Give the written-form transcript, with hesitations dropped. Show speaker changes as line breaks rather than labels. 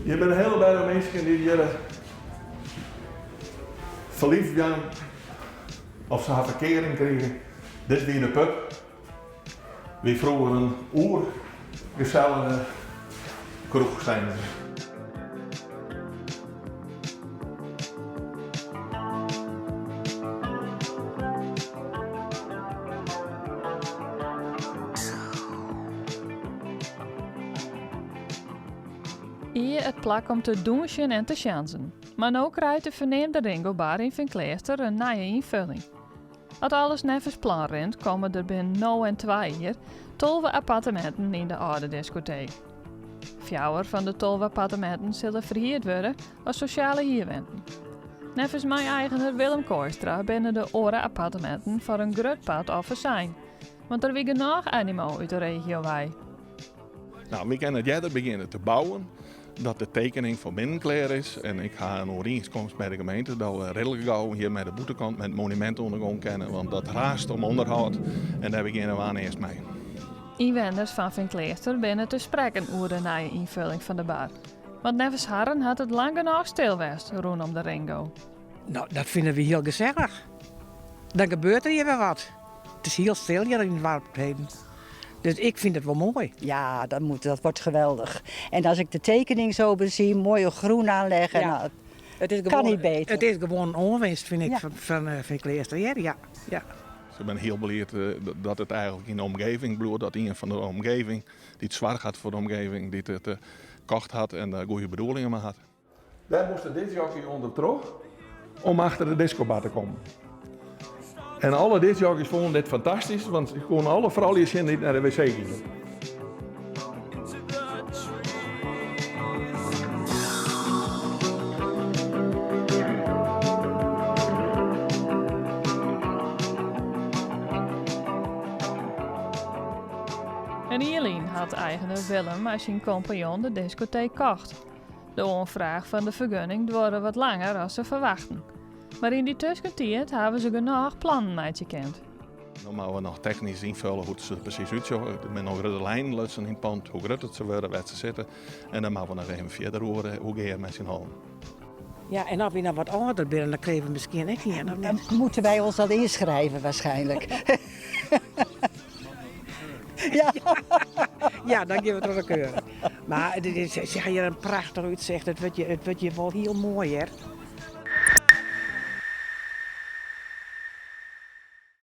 Je bent een hele bijna mensen die hier verliefd zijn of ze haar verkering kregen. Dit weer de pub. Wie vroeger een gezellige kroeg zijn.
Hier het plak om te douchen en te chansen. Maar nu krijgt de verneemde Ringobar in Vinkleester een nieuwe invulling. Als alles nevens plan rent, komen er binnen 0 en 2 hier 12 appartementen in de oude discotheek. 4 van de 12 appartementen zullen verhuurd worden als sociale huurwenten. Nevens mijn eigenaar Willem Kooistra binnen de oren appartementen voor een groot pad over zijn. Want er wiegen nog animo uit de regio wij.
Nou, we kunnen het jaren beginnen te bouwen. Dat de tekening van binnen klaar is. En ik ga een overeenkomst met de gemeente dat we redelijk gauw hier met de boetekant met monumenten ondergrond kennen. Want dat raast om onderhoud en daar beginnen we aan eerst mee.
Inwoners van Vinkleester binnen te spreken over de nieuwe invulling van de bar. Want nevens Harren had het lang genoeg stil geweest rondom de Ringo.
Nou, dat vinden we heel gezellig. Dan gebeurt er hier weer wat. Het is heel stil hier in Warpheden. Dus ik vind het wel mooi.
Ja, dat wordt geweldig. En als ik de tekening zo bezie, mooie groen aanleggen,
Ja.
nou,
Het is
kan
gewoon,
niet beter.
Het is gewoon een onwinst, vind ik,
Ja.
van Vinkleester. Ja.
Dus ik ben heel beleerd dat het eigenlijk in de omgeving bloeit. Dat iemand van de omgeving die het zwaar had voor de omgeving, die het kocht had en goede bedoelingen maar had. Daar moest de discjockey onder terug om achter de discobar te komen. En alle discjockeys vonden dit fantastisch, want ze konden alle vrouwtjes niet naar de wc gaan.
En Ierlien had eigenaar Willem als zijn compagnon de discotheek kocht. De aanvraag van de vergunning duurde wat langer dan ze verwachten. Maar in die tussentijd hebben ze genoeg plannen uitgekend.
Dan moeten we nog technisch invullen hoe het er precies uitziet. Met nog grote lijnen laten in het pand, hoe groot het ze worden, waar ze zitten. En dan moeten we nog even verder horen hoe ga je met z'n allen.
Ja, en als we nou wat ouder zijn, dan kregen we misschien echt niet.
Dan moeten wij ons al inschrijven waarschijnlijk. Ja.
Ja, dan geven we het wel een keur. Maar het is hier een prachtig uitzicht. Het wordt je wel heel mooi, hè?